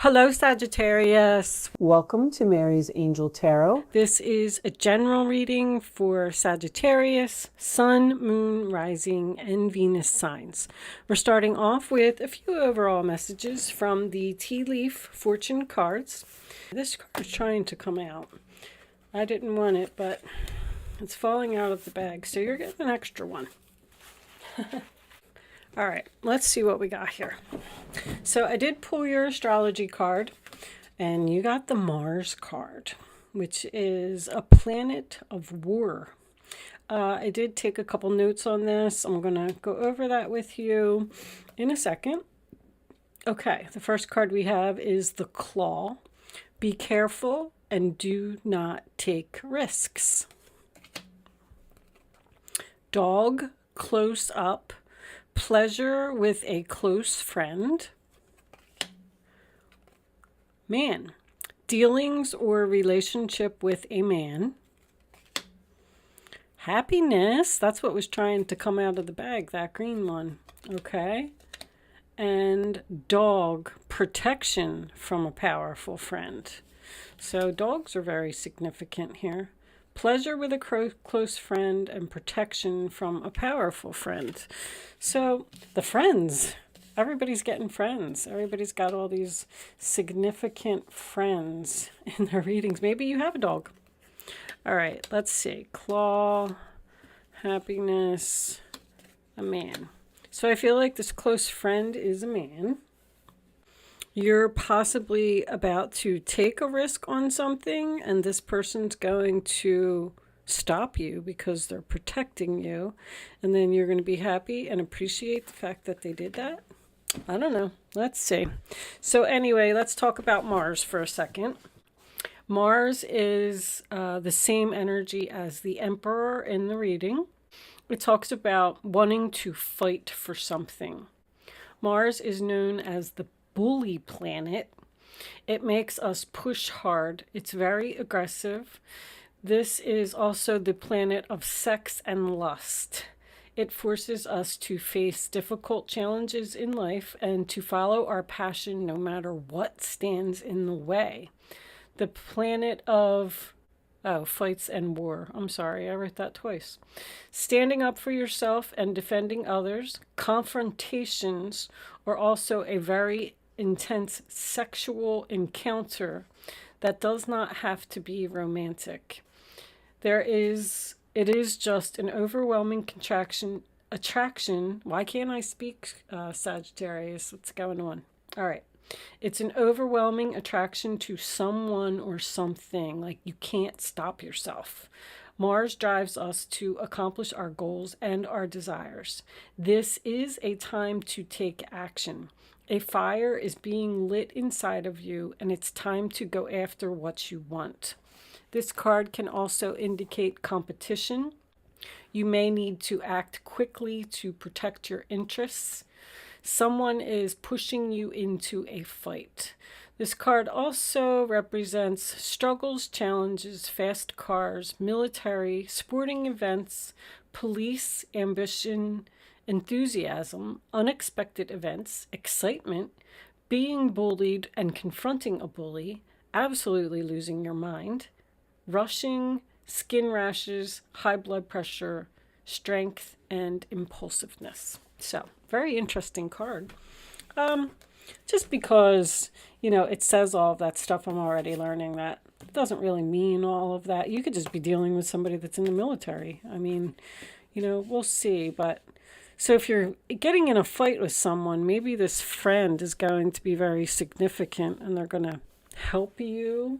Hello, Sagittarius. Welcome to Mary's Angel Tarot. This is a general reading for Sagittarius, Sun, Moon, Rising, and Venus signs. We're starting off with a few overall messages from the Tea Leaf Fortune cards. This card is trying to come out. I didn't want it, but it's falling out of the bag, so you're getting an extra one. All right, let's see what we got here. So I did pull your astrology card, and you got the Mars card, which is a planet of war. I did take a couple notes on this. I'm going to go over that with you in a second. Okay, the first card we have is the Claw. Be careful and do not take risks. Dog, close up. Pleasure with a close friend. Man, dealings or relationship with a man. Happiness, that's what was trying to come out of the bag, that green one. Okay. And dog, protection from a powerful friend. So dogs are very significant here. Pleasure with a close friend and protection from a powerful friend. So the friends, everybody's getting friends. Everybody's got all these significant friends in their readings. Maybe you have a dog. All right, let's see. Claw, happiness, a man. So I feel like this close friend is a man. You're possibly about to take a risk on something, and this person's going to stop you because they're protecting you, and then you're going to be happy and appreciate the fact that they did that. I don't know. Let's see. So anyway, let's talk about Mars for a second. Mars is the same energy as the Emperor in the reading. It talks about wanting to fight for something. Mars is known as the bully planet. It makes us push hard. It's very aggressive. This is also the planet of sex and lust. It forces us to face difficult challenges in life and to follow our passion no matter what stands in the way. The planet of fights and war. I'm sorry, I wrote that twice. Standing up for yourself and defending others. Confrontations are also a very intense sexual encounter that does not have to be romantic. It is just an overwhelming attraction. Why can't I speak, Sagittarius? What's going on? All right. It's an overwhelming attraction to someone or something. Like you can't stop yourself. Mars drives us to accomplish our goals and our desires. This is a time to take action. A fire is being lit inside of you, and it's time to go after what you want. This card can also indicate competition. You may need to act quickly to protect your interests. Someone is pushing you into a fight. This card also represents struggles, challenges, fast cars, military, sporting events, police, ambition, enthusiasm, unexpected events, excitement, being bullied and confronting a bully, absolutely losing your mind, rushing, skin rashes, high blood pressure, strength, and impulsiveness. So, very interesting card. Just because, it says all of that stuff, I'm already learning that it doesn't really mean all of that. You could just be dealing with somebody that's in the military. I mean, we'll see. But so if you're getting in a fight with someone, maybe this friend is going to be very significant and they're going to help you.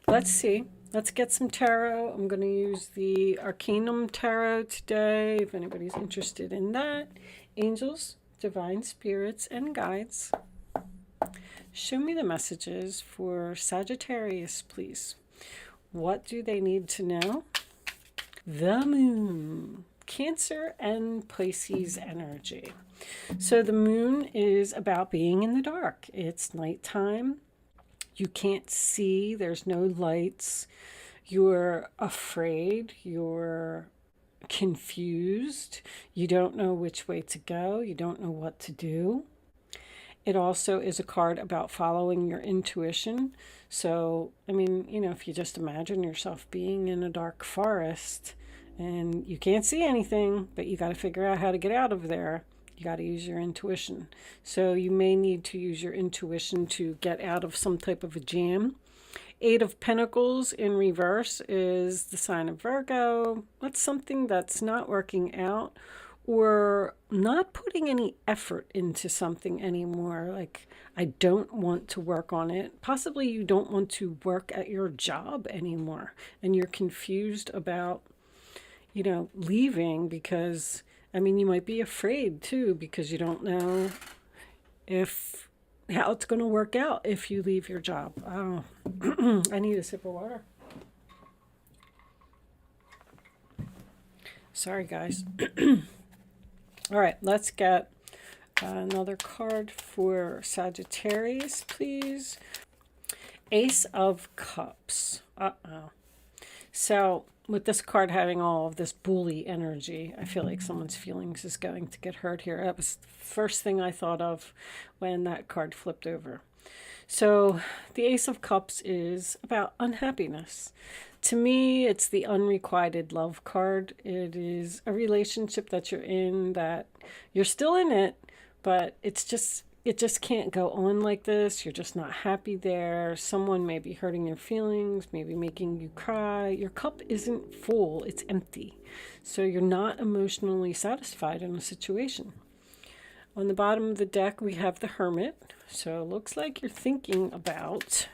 Let's see. Let's get some tarot. I'm going to use the Arcanum Tarot today, if anybody's interested in that. Angels, divine spirits, and guides. Show me the messages for Sagittarius, please. What do they need to know? The Moon. Cancer and Pisces energy. So the moon is about being in the dark. It's nighttime. You can't see. There's no lights. You're afraid. You're confused. You don't know which way to go. You don't know what to do. It also is a card about following your intuition. So, I mean, you know, if you just imagine yourself being in a dark forest and you can't see anything, but you got to figure out how to get out of there, you got to use your intuition. So you may need to use your intuition to get out of some type of a jam. Eight of Pentacles in reverse is the sign of Virgo. That's something that's not working out, or not putting any effort into something anymore. Like, I don't want to work on it. Possibly you don't want to work at your job anymore, and you're confused about, you know, leaving because, I mean, you might be afraid too because you don't know if how it's going to work out if you leave your job. Oh, I need a sip of water. Sorry, guys. All right, let's get another card for Sagittarius, please. Ace of Cups. Uh-oh. So with this card having all of this bully energy, I feel like someone's feelings is going to get hurt here. That was the first thing I thought of when that card flipped over. So the Ace of Cups is about unhappiness. To me, it's the unrequited love card. It is a relationship that you're in, that you're still in it, but it just can't go on like this. You're just not happy there. Someone may be hurting your feelings, maybe making you cry. Your cup isn't full, it's empty. So you're not emotionally satisfied in a situation. On the bottom of the deck, we have the Hermit. So it looks like you're thinking about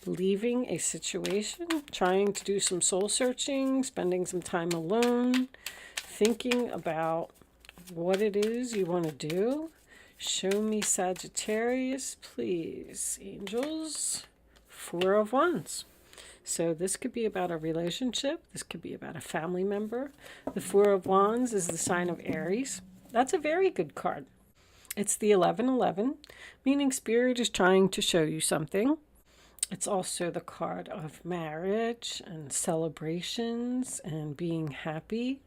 leaving a situation, trying to do some soul searching, spending some time alone, thinking about what it is you want to do. Show me Sagittarius, please. Angels, Four of Wands. So this could be about a relationship. This could be about a family member. The Four of Wands is the sign of Aries. That's a very good card. It's the 1111, meaning Spirit is trying to show you something. It's also the card of marriage and celebrations and being happy.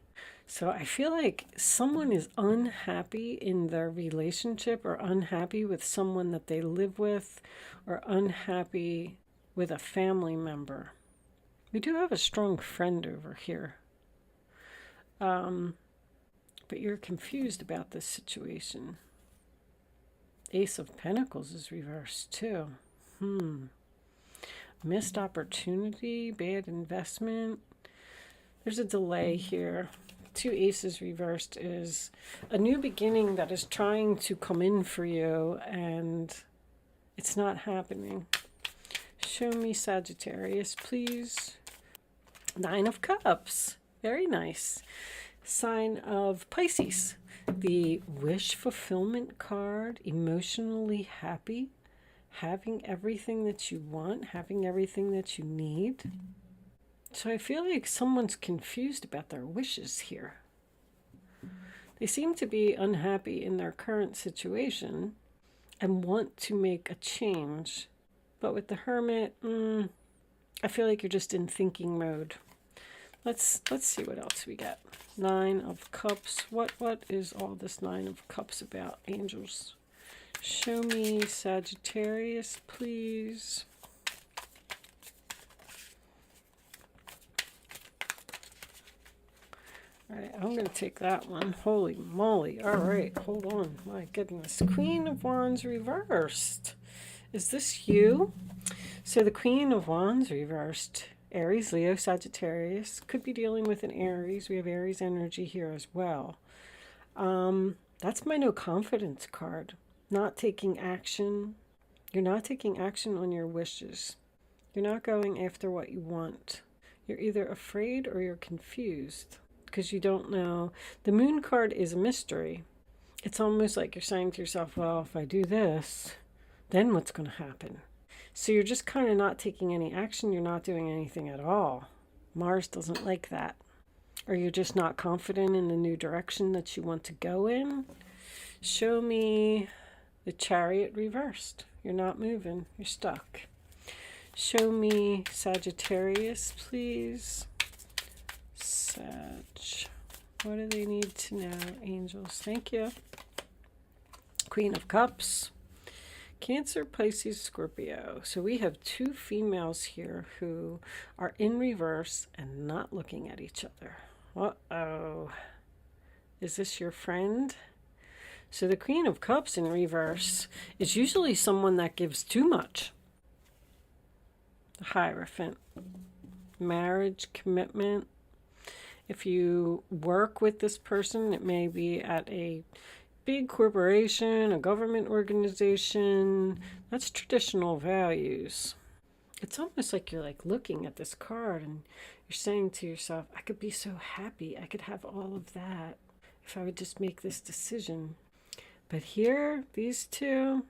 So I feel like someone is unhappy in their relationship, or unhappy with someone that they live with, or unhappy with a family member. We do have a strong friend over here. But you're confused about this situation. Ace of Pentacles is reversed too. Missed opportunity, bad investment. There's a delay here. Two aces reversed is a new beginning that is trying to come in for you, and it's not happening. Show me Sagittarius, please. Nine of Cups. Very nice. Sign of Pisces. The wish fulfillment card. Emotionally happy. Having everything that you want. Having everything that you need. So I feel like someone's confused about their wishes here. They seem to be unhappy in their current situation and want to make a change. But with the Hermit, I feel like you're just in thinking mode. Let's see what else we got. Nine of Cups. What is all this Nine of Cups about, angels? Show me Sagittarius, please. All right, I'm going to take that one. Holy moly. All right, hold on. My goodness. Queen of Wands reversed. Is this you? So the Queen of Wands reversed. Aries, Leo, Sagittarius. Could be dealing with an Aries. We have Aries energy here as well. That's my no confidence card. Not taking action. You're not taking action on your wishes. You're not going after what you want. You're either afraid or you're confused because you don't know. The Moon card is a mystery. It's almost like you're saying to yourself, well, if I do this, then what's going to happen? So you're just kind of not taking any action. You're not doing anything at all. Mars doesn't like that. Or you're just not confident in the new direction that you want to go in. Show me the Chariot reversed. You're not moving. You're stuck. Show me Sagittarius, please. Sag. What do they need to know, angels? Thank you. Queen of Cups. Cancer, Pisces, Scorpio. So we have two females here who are in reverse and not looking at each other. Uh-oh. Is this your friend? So the Queen of Cups in reverse is usually someone that gives too much. The Hierophant. Marriage, commitment. If you work with this person, it may be at a big corporation, a government organization. That's traditional values. It's almost like you're like looking at this card and you're saying to yourself, I could be so happy. I could have all of that if I would just make this decision. But here, these two,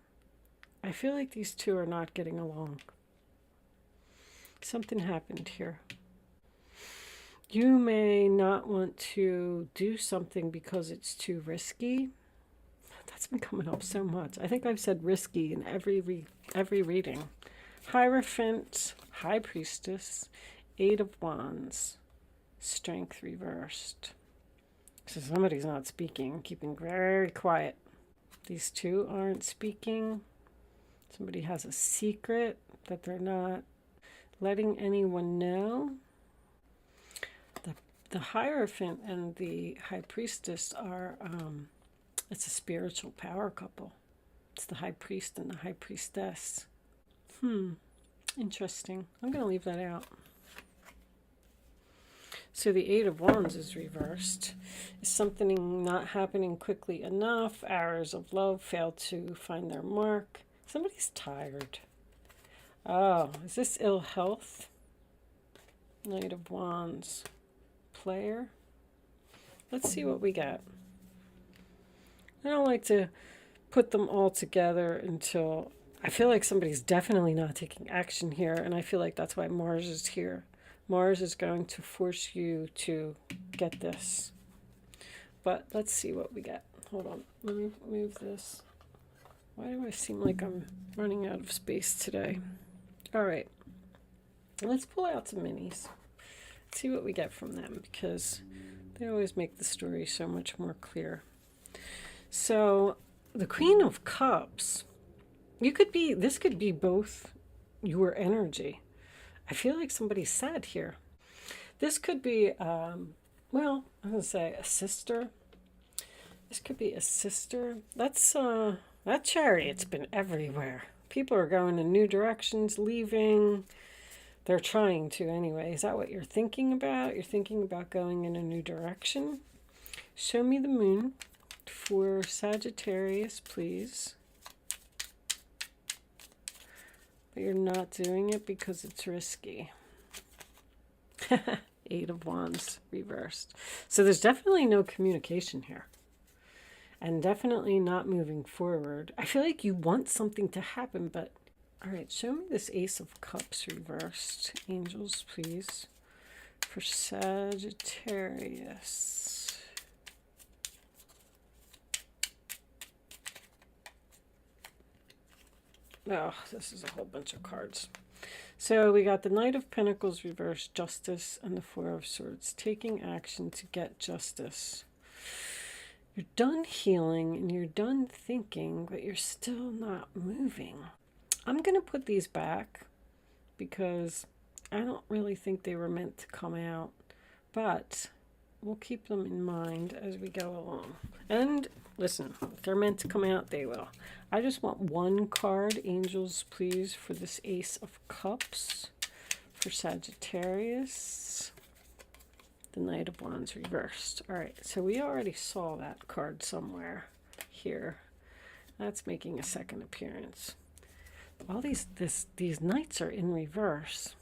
I feel like these two are not getting along. Something happened here. You may not want to do something because it's too risky. That's been coming up so much. I think I've said risky in every reading. Hierophant, High Priestess, Eight of Wands, Strength reversed. So somebody's not speaking, keeping very quiet. These two aren't speaking. Somebody has a secret that they're not letting anyone know. The Hierophant and the High Priestess are, it's a spiritual power couple. It's the High Priest and the High Priestess. Interesting. I'm going to leave that out. So the Eight of Wands is reversed. Is something not happening quickly enough? Arrows of love fail to find their mark. Somebody's tired. Oh, is this ill health? Knight of Wands. Player. Let's see what we got. I don't like to put them all together until I feel like somebody's definitely not taking action here, and I feel like that's why Mars is here. Mars is going to force you to get this. But let's see what we get. Hold on. Let me move this. Why do I seem like I'm running out of space today? All right. Let's pull out some minis. See what we get from them, because they always make the story so much more clear. So the Queen of Cups, this could be both your energy. I feel like somebody's sad here. This could be, I'm going to say a sister. This could be a sister. That Chariot's been everywhere. People are going in new directions, leaving. They're trying to anyway. Is that what you're thinking about? You're thinking about going in a new direction? Show me the moon for Sagittarius, please. But you're not doing it because it's risky. Eight of Wands reversed. So there's definitely no communication here. And definitely not moving forward. I feel like you want something to happen, but all right, show me this Ace of Cups reversed. Angels, please. For Sagittarius. Oh, this is a whole bunch of cards. So we got the Knight of Pentacles reversed, Justice, and the Four of Swords. Taking action to get justice. You're done healing and you're done thinking, but you're still not moving. I'm going to put these back because I don't really think they were meant to come out, but we'll keep them in mind as we go along. And listen, if they're meant to come out, they will. I just want one card, Angels, please, for this Ace of Cups for Sagittarius. The Knight of Wands reversed. All right, so we already saw that card somewhere here. That's making a second appearance. All these knights are in reverse.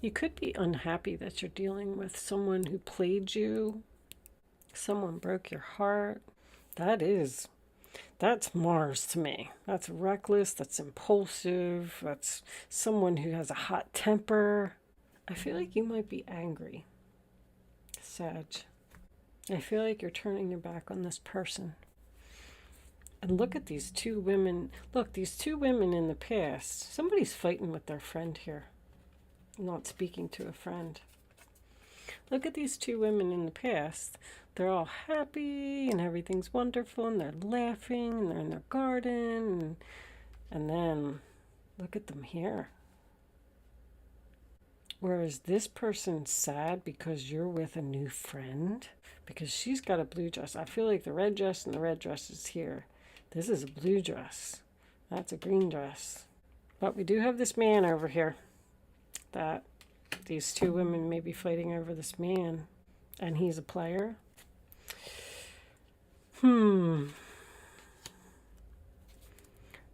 You could be unhappy that you're dealing with someone who played you. Someone broke your heart. That's Mars to me. That's reckless. That's impulsive. That's someone who has a hot temper. I feel like you might be angry, Sag. I feel like you're turning your back on this person. And look at these two women. Look, these two women in the past. Somebody's fighting with their friend here. Not speaking to a friend. Look at these two women in the past. They're all happy and everything's wonderful and they're laughing and they're in their garden. And And then look at them here. Whereas this person's sad because you're with a new friend, because she's got a blue dress. I feel like the red dress and the red dress is here. This is a blue dress. That's a green dress. But we do have this man over here that these two women may be fighting over this man. And he's a player. All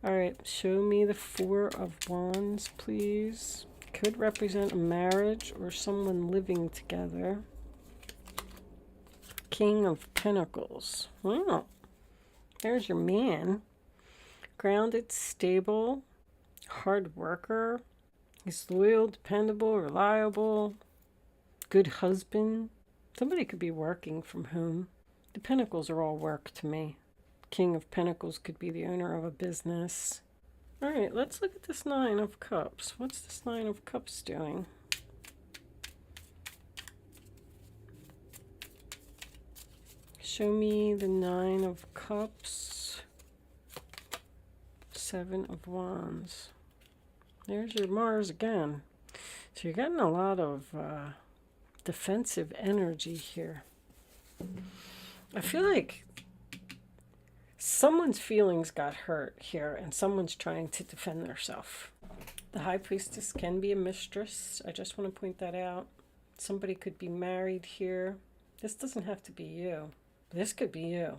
right, show me the Four of Wands, please. Could represent a marriage or someone living together. King of Pentacles. Wow. There's your man. Grounded, stable, hard worker. He's loyal, dependable, reliable. Good husband. Somebody could be working from home. The Pentacles are all work to me. King of Pentacles could be the owner of a business. All right, let's look at this Nine of Cups. What's this Nine of Cups doing? Show me the Nine of Cups. Seven of Wands. There's your Mars again. So you're getting a lot of defensive energy here. I feel like someone's feelings got hurt here and someone's trying to defend themselves. The High Priestess can be a mistress. I just want to point that out. Somebody could be married here. This doesn't have to be you. This could be you.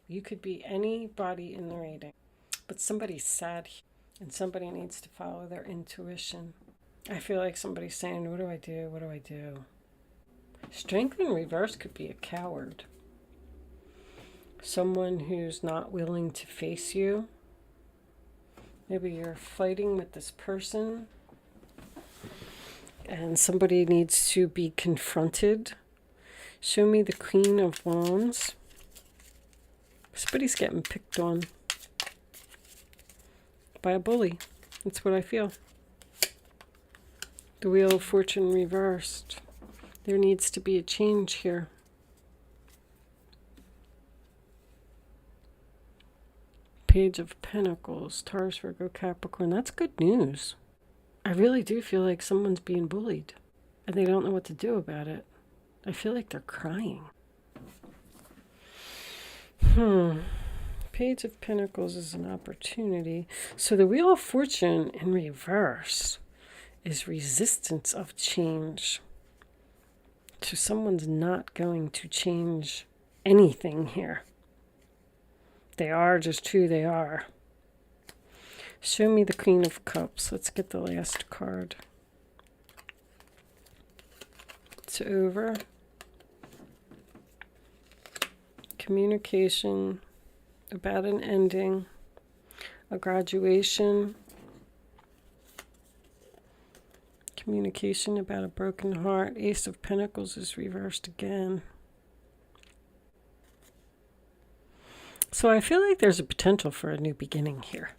You could be anybody in the reading. But somebody's sad here and somebody needs to follow their intuition. I feel like somebody's saying, what do I do? What do I do? Strength in reverse could be a coward. Someone who's not willing to face you. Maybe you're fighting with this person and somebody needs to be confronted. Show me the Queen of Wands. Somebody's getting picked on by a bully. That's what I feel. The Wheel of Fortune reversed. There needs to be a change here. Page of Pentacles, Taurus, Virgo, Capricorn. That's good news. I really do feel like someone's being bullied and they don't know what to do about it. I feel like they're crying. Page of Pentacles is an opportunity. So the Wheel of Fortune in reverse is resistance of change. So someone's not going to change anything here. They are just who they are. Show me the Queen of Cups. Let's get the last card. It's over. Communication about an ending, a graduation, communication about a broken heart. Ace of Pentacles is reversed again. So I feel like there's a potential for a new beginning here.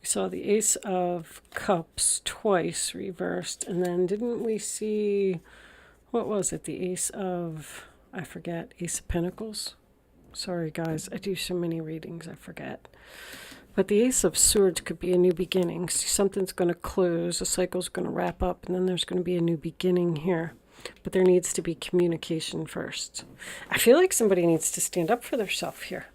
We saw the Ace of Cups twice reversed, and then didn't we see, what was it, the Ace of, I forget, Ace of Pentacles? Sorry guys, I do so many readings, I forget. But the Ace of Swords could be a new beginning. Something's going to close, a cycle's going to wrap up, and then there's going to be a new beginning here. But there needs to be communication first. I feel like somebody needs to stand up for themselves here.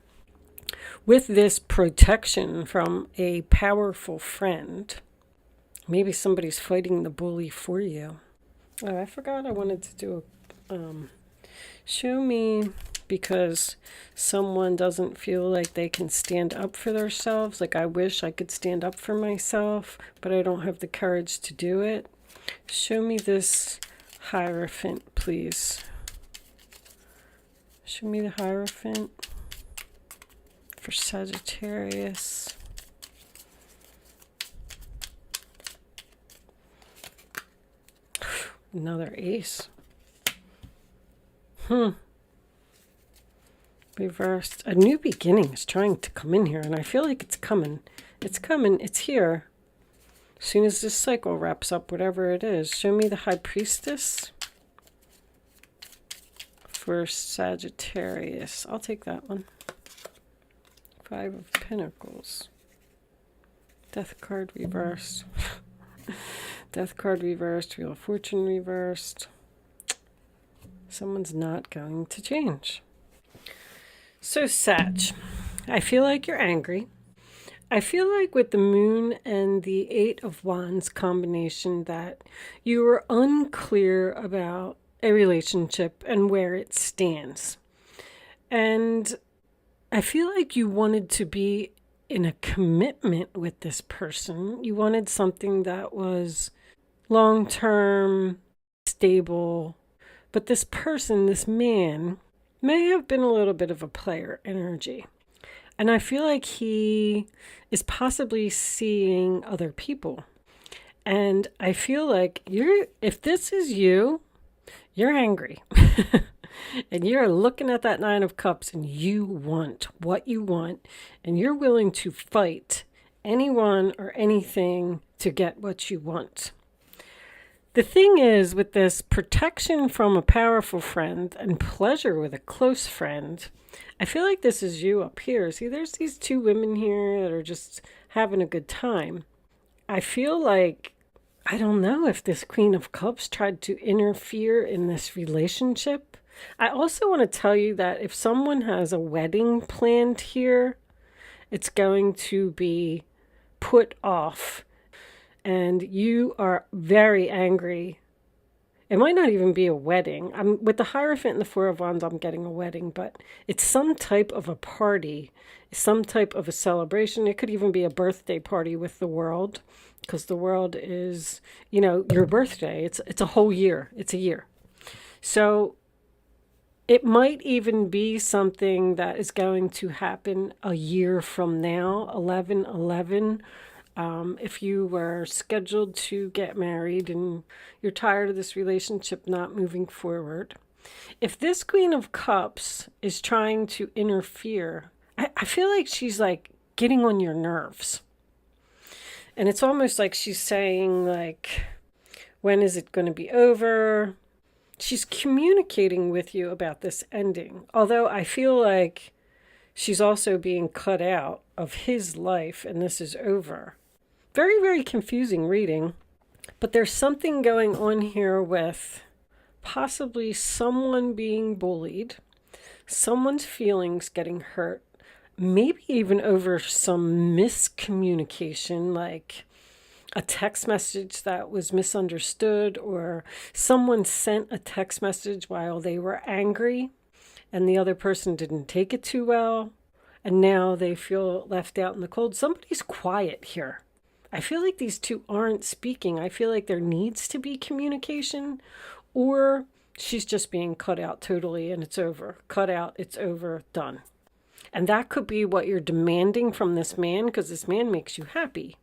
With this protection from a powerful friend, maybe somebody's fighting the bully for you. Oh, I forgot I wanted to do a... show me, because someone doesn't feel like they can stand up for themselves. Like, I wish I could stand up for myself, but I don't have the courage to do it. Show me this Hierophant, please. Show me the Hierophant for Sagittarius. Another ace. Reversed. A new beginning is trying to come in here, and I feel like it's coming. It's coming. It's here. As soon as this cycle wraps up, whatever it is. Show me the High Priestess for Sagittarius. I'll take that one. Five of Pentacles. Death card reversed. Death card reversed. Wheel of Fortune reversed. Someone's not going to change. So Sag, I feel like you're angry. I feel like with the Moon and the Eight of Wands combination that you were unclear about a relationship and where it stands. And I feel like you wanted to be in a commitment with this person. You wanted something that was long-term, stable. But this person, this man, may have been a little bit of a player energy. And I feel like he is possibly seeing other people. And I feel like if this is you, you're angry. And you're looking at that Nine of Cups and you want what you want. And you're willing to fight anyone or anything to get what you want. The thing is, with this protection from a powerful friend and pleasure with a close friend, I feel like this is you up here. See, there's these two women here that are just having a good time. I feel like, I don't know if this Queen of Cups tried to interfere in this relationship. I also want to tell you that if someone has a wedding planned here, it's going to be put off. And you are very angry. It might not even be a wedding. With the Hierophant and the Four of Wands, I'm getting a wedding, but it's some type of a party, some type of a celebration. It could even be a birthday party with the world, because the world is, your birthday. It's a whole year. It's a year. So it might even be something that is going to happen a year from now, 11/11. If you were scheduled to get married and you're tired of this relationship not moving forward. If this Queen of Cups is trying to interfere, I feel like she's like getting on your nerves. And it's almost like she's saying, like, when is it going to be over? She's communicating with you about this ending. Although I feel like she's also being cut out of his life and this is over. Very, very confusing reading. But there's something going on here with possibly someone being bullied, someone's feelings getting hurt, maybe even over some miscommunication, like a text message that was misunderstood, or someone sent a text message while they were angry and the other person didn't take it too well, and now they feel left out in the cold. Somebody's quiet here. I feel like these two aren't speaking. I feel like there needs to be communication, or she's just being cut out totally and it's over. Cut out, it's over, done. And that could be what you're demanding from this man, because this man makes you happy.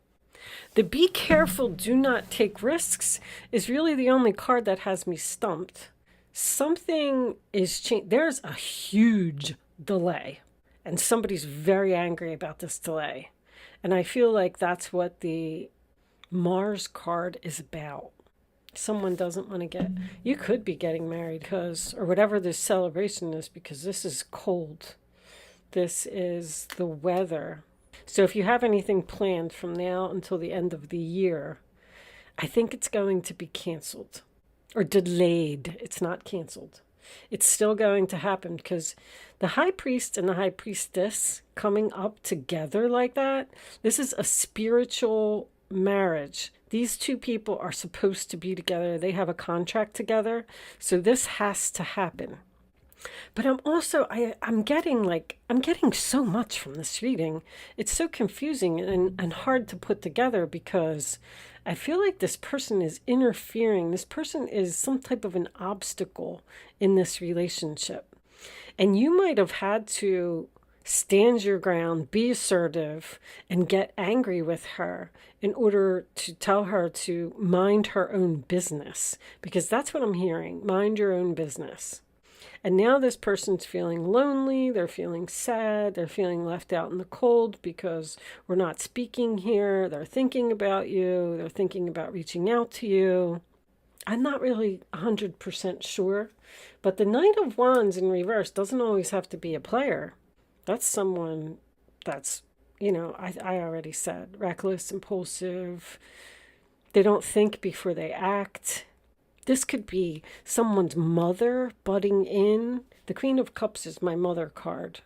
The be careful, do not take risks is really the only card that has me stumped. Something is changing. There's a huge delay, and somebody's very angry about this delay. And I feel like that's what the Mars card is about. Someone doesn't want to get, you could be getting married because, or whatever this celebration is, because this is cold. This is the weather. So if you have anything planned from now until the end of the year, I think it's going to be canceled or delayed. It's not canceled. It's still going to happen, because the High Priest and the High Priestess coming up together like that, this is a spiritual marriage. These two people are supposed to be together. They have a contract together. So this has to happen. But I'm also, I'm getting so much from this reading. It's so confusing and hard to put together, because I feel like this person is interfering. This person is some type of an obstacle in this relationship. And you might have had to stand your ground, be assertive, and get angry with her in order to tell her to mind her own business. Because that's what I'm hearing. Mind your own business. And now this person's feeling lonely, they're feeling sad, they're feeling left out in the cold because we're not speaking here, they're thinking about you, they're thinking about reaching out to you. I'm not really 100% sure, but the Knight of Wands in reverse doesn't always have to be a player. That's someone that's, you know, I already said, reckless, impulsive. They don't think before they act. This could be someone's mother butting in. The Queen of Cups is my mother card.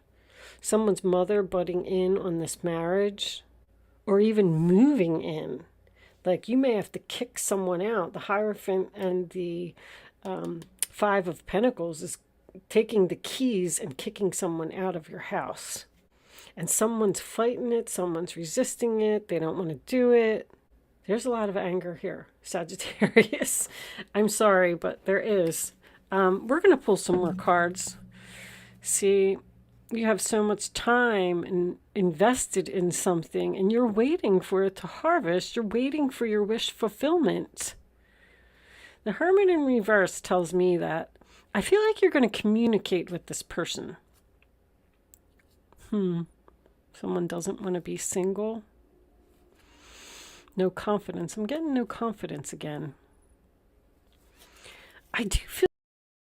Someone's mother butting in on this marriage, or even moving in. Like you may have to kick someone out. The Hierophant and the Five of Pentacles is taking the keys and kicking someone out of your house. And someone's fighting it, someone's resisting it, they don't want to do it. There's a lot of anger here, Sagittarius. I'm sorry, but there is. We're going to pull some more cards. See, you have so much time invested in something, and you're waiting for it to harvest. You're waiting for your wish fulfillment. The Hermit in reverse tells me that I feel like you're going to communicate with this person. Someone doesn't want to be single. No confidence. I'm getting no confidence again. I do feel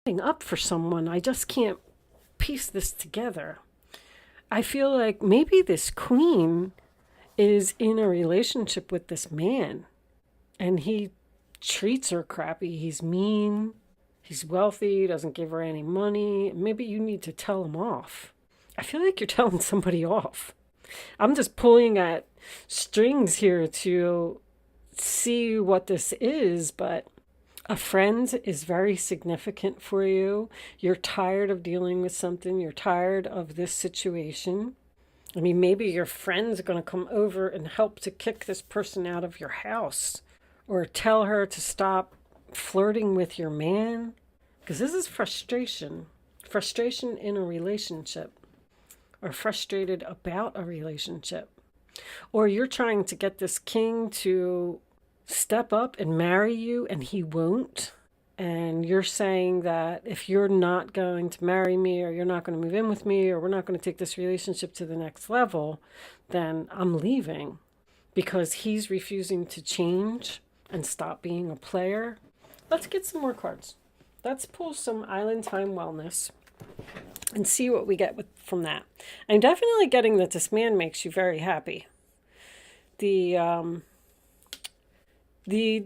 like up for someone. I just can't piece this together. I feel like maybe this queen is in a relationship with this man and he treats her crappy. He's mean. He's wealthy. Doesn't give her any money. Maybe you need to tell him off. I feel like you're telling somebody off. I'm just pulling at strings here to see what this is, but a friend is very significant for you. You're tired of dealing with something. You're tired of this situation. I mean, maybe your friend's going to come over and help to kick this person out of your house, or tell her to stop flirting with your man, because this is frustration. Frustration in a relationship, or frustrated about a relationship. Or you're trying to get this king to step up and marry you and he won't. And you're saying that if you're not going to marry me, or you're not going to move in with me, or we're not going to take this relationship to the next level, then I'm leaving, because he's refusing to change and stop being a player. Let's get some more cards. Let's pull some Island Time Wellness and see what we get from that. I'm definitely getting that this man makes you very happy. The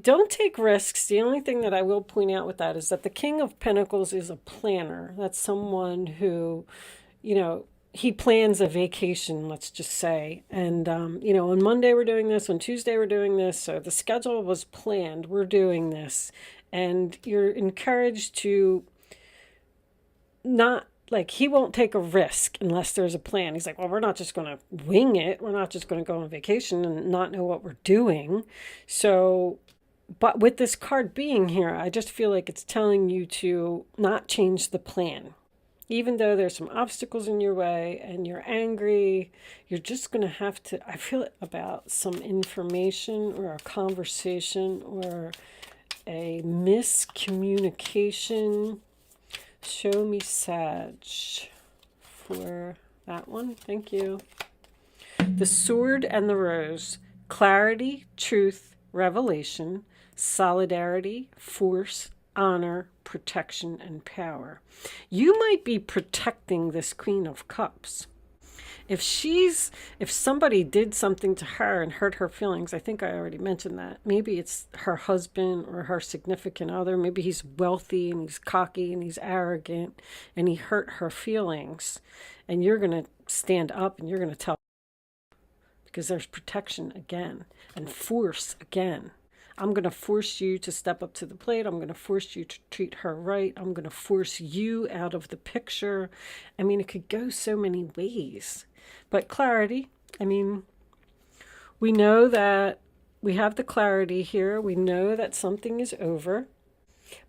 don't take risks. The only thing that I will point out with that is that the King of Pentacles is a planner. That's someone who, you know, he plans a vacation, let's just say. And, you know, on Monday we're doing this, on Tuesday we're doing this. So the schedule was planned. We're doing this. And you're encouraged to not, like, he won't take a risk unless there's a plan. He's like, well, we're not just going to wing it. We're not just going to go on vacation and not know what we're doing. So, but with this card being here, I just feel like it's telling you to not change the plan. Even though there's some obstacles in your way and you're angry, you're just going to have to, I feel it about some information or a conversation or a miscommunication. Show me Sag for that one. Thank you. The Sword and the Rose. Clarity, truth, revelation, solidarity, force, honor, protection, and power. You might be protecting this Queen of Cups. If somebody did something to her and hurt her feelings, I think I already mentioned that. Maybe it's her husband or her significant other. Maybe he's wealthy and he's cocky and he's arrogant and he hurt her feelings. And you're going to stand up and you're going to tell, because there's protection again and force again. I'm going to force you to step up to the plate. I'm going to force you to treat her right. I'm going to force you out of the picture. I mean, it could go so many ways. But clarity, I mean, we know that we have the clarity here. We know that something is over.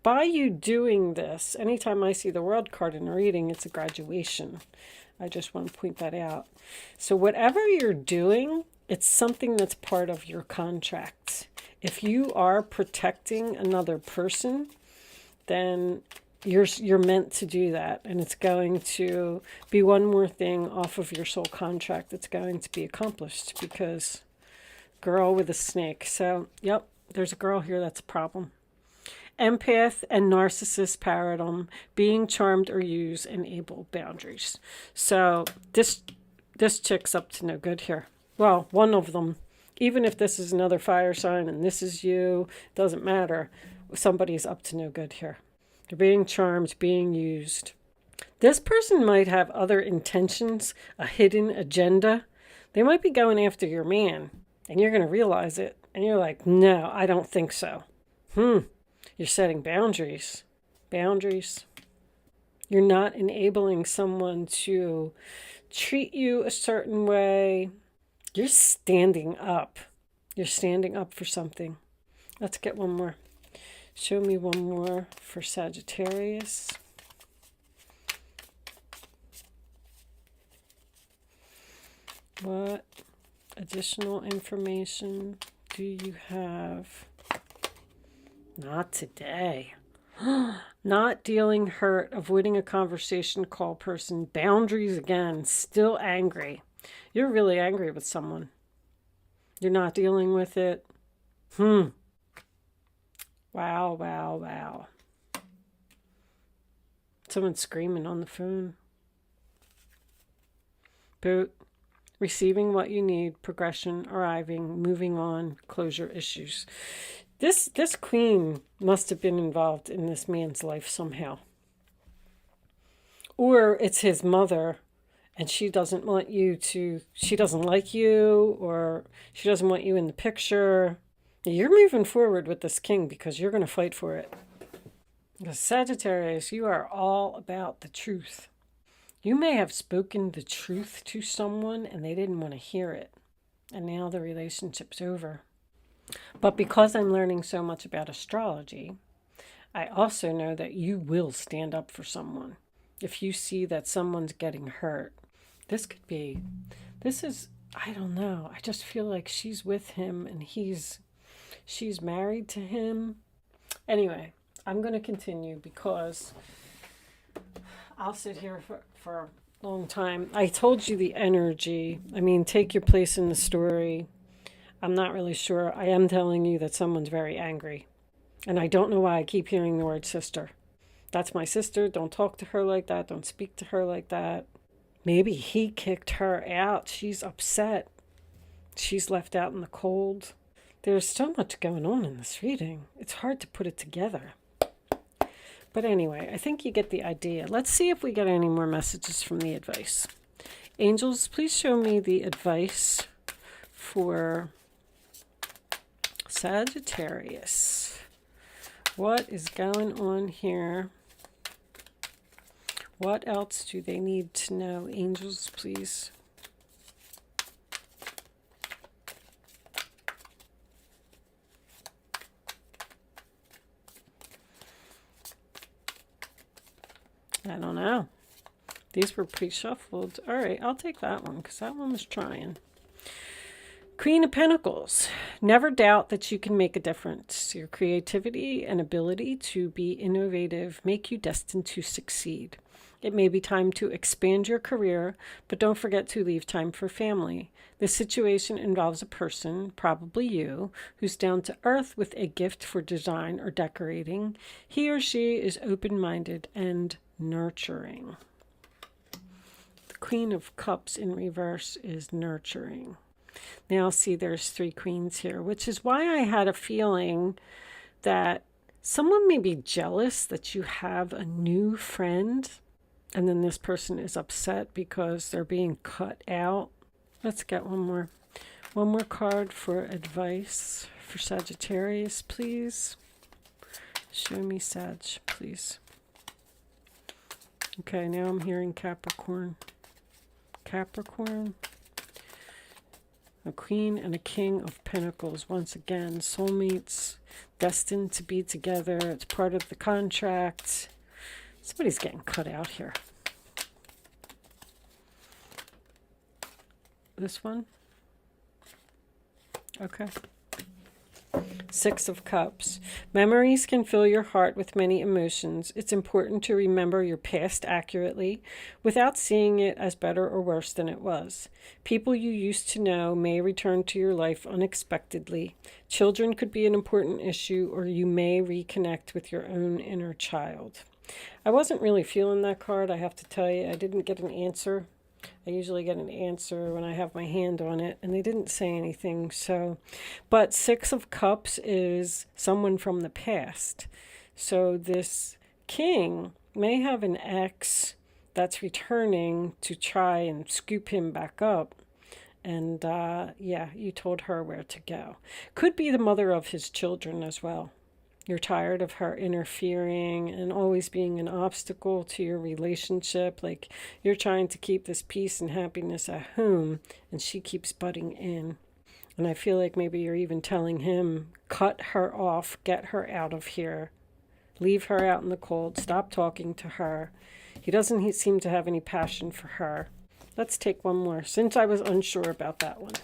By you doing this, anytime I see the World card in a reading, it's a graduation. I just want to point that out. So whatever you're doing, it's something that's part of your contract. If you are protecting another person, then you're meant to do that. And it's going to be one more thing off of your soul contract that's going to be accomplished, because girl with a snake. So, yep, there's a girl here that's a problem. Empath and narcissist paradigm, being charmed or used, enable boundaries. So this this chick's up to no good here. Well, one of them. Even if this is another fire sign and this is you, doesn't matter. Somebody's up to no good here. They're being charmed, being used. This person might have other intentions, a hidden agenda. They might be going after your man, and you're going to realize it. And you're like, no, I don't think so. You're setting boundaries. Boundaries. You're not enabling someone to treat you a certain way. You're standing up. You're standing up for something. Let's get one more. Show me one more for Sagittarius. What additional information do you have? Not today. Not dealing hurt, avoiding a conversation, call person, boundaries again, still angry. You're really angry with someone. You're not dealing with it. Wow, wow, wow. Someone's screaming on the phone. Boot. Receiving what you need, progression, arriving, moving on, closure issues. This queen must have been involved in this man's life somehow. Or it's his mother, and she doesn't want you to, she doesn't like you, or she doesn't want you in the picture. You're moving forward with this king because you're going to fight for it. Because Sagittarius, you are all about the truth. You may have spoken the truth to someone and they didn't want to hear it. And now the relationship's over. But because I'm learning so much about astrology, I also know that you will stand up for someone. If you see that someone's getting hurt, this is, I don't know. I just feel like she's with him and she's married to him. Anyway, I'm going to continue because I'll sit here for a long time. I told you the energy. I mean, take your place in the story. I'm not really sure. I am telling you that someone's very angry. And I don't know why I keep hearing the word sister. That's my sister. Don't talk to her like that. Don't speak to her like that. Maybe he kicked her out. She's upset. She's left out in the cold. There's so much going on in this reading. It's hard to put it together. But anyway, I think you get the idea. Let's see if we get any more messages from the advice. Angels, please show me the advice for Sagittarius. What is going on here? What else do they need to know? Angels, please. I don't know. These were pre-shuffled. All right, I'll take that one because that one was trying. Queen of Pentacles. Never doubt that you can make a difference. Your creativity and ability to be innovative make you destined to succeed. It may be time to expand your career, but don't forget to leave time for family. This situation involves a person, probably you, who's down to earth with a gift for design or decorating. He or she is open-minded and nurturing. The Queen of Cups in reverse is nurturing. Now see, there's 3 queens here, which is why I had a feeling that someone may be jealous that you have a new friend, and then this person is upset because they're being cut out. Let's get one more card for advice for Sagittarius, please. Show me Sag, please. Okay, now I'm hearing Capricorn. Capricorn. A Queen and a King of Pentacles. Once again, soulmates, destined to be together. It's part of the contract. Somebody's getting cut out here. This one? Okay. 6 of Cups. Memories can fill your heart with many emotions. It's important to remember your past accurately without seeing it as better or worse than it was. People you used to know may return to your life unexpectedly. Children could be an important issue, or you may reconnect with your own inner child. I wasn't really feeling that card, I have to tell you. I didn't get an answer. I usually get an answer when I have my hand on it, and they didn't say anything. So, but Six of Cups is someone from the past. So this king may have an ex that's returning to try and scoop him back up. And yeah, you told her where to go. Could be the mother of his children as well. You're tired of her interfering and always being an obstacle to your relationship. Like you're trying to keep this peace and happiness at home, and she keeps butting in. And I feel like maybe you're even telling him, cut her off, get her out of here. Leave her out in the cold. Stop talking to her. He doesn't seem to have any passion for her. Let's take one more, since I was unsure about that one.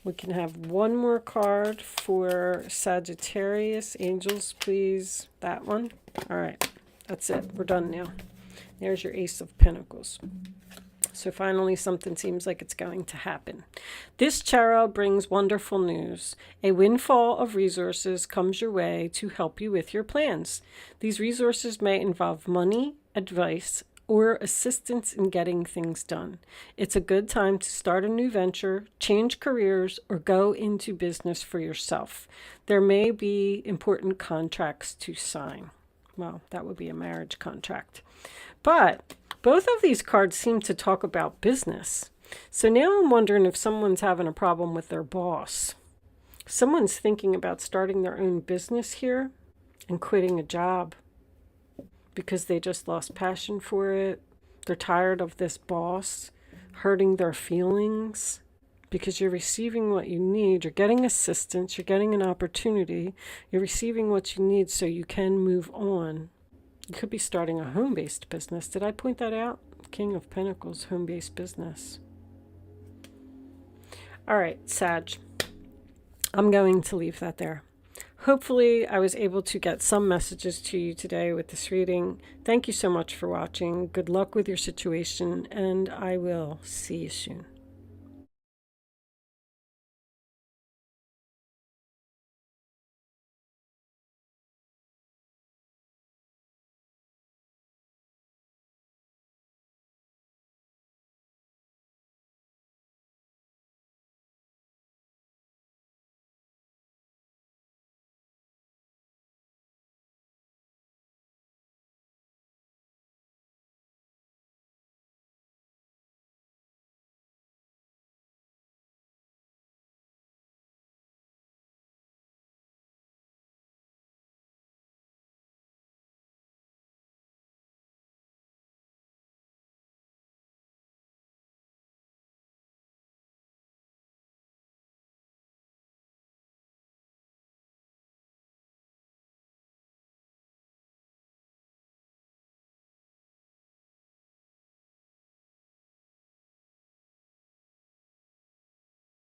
We can have one more card for Sagittarius. Angels, please. That one. All right. That's it. We're done now. There's your Ace of Pentacles. So finally, something seems like it's going to happen. This tarot brings wonderful news. A windfall of resources comes your way to help you with your plans. These resources may involve money, advice, or assistance in getting things done. It's a good time to start a new venture, change careers, or go into business for yourself. There may be important contracts to sign. Well, that would be a marriage contract. But both of these cards seem to talk about business. So now I'm wondering if someone's having a problem with their boss. Someone's thinking about starting their own business here and quitting a job because they just lost passion for it. They're tired of this boss hurting their feelings because you're receiving what you need. You're getting assistance. You're getting an opportunity. You're receiving what you need so you can move on. You could be starting a home-based business. Did I point that out? King of Pentacles, home-based business. All right, Sag. I'm going to leave that there. Hopefully, I was able to get some messages to you today with this reading. Thank you so much for watching. Good luck with your situation, and I will see you soon.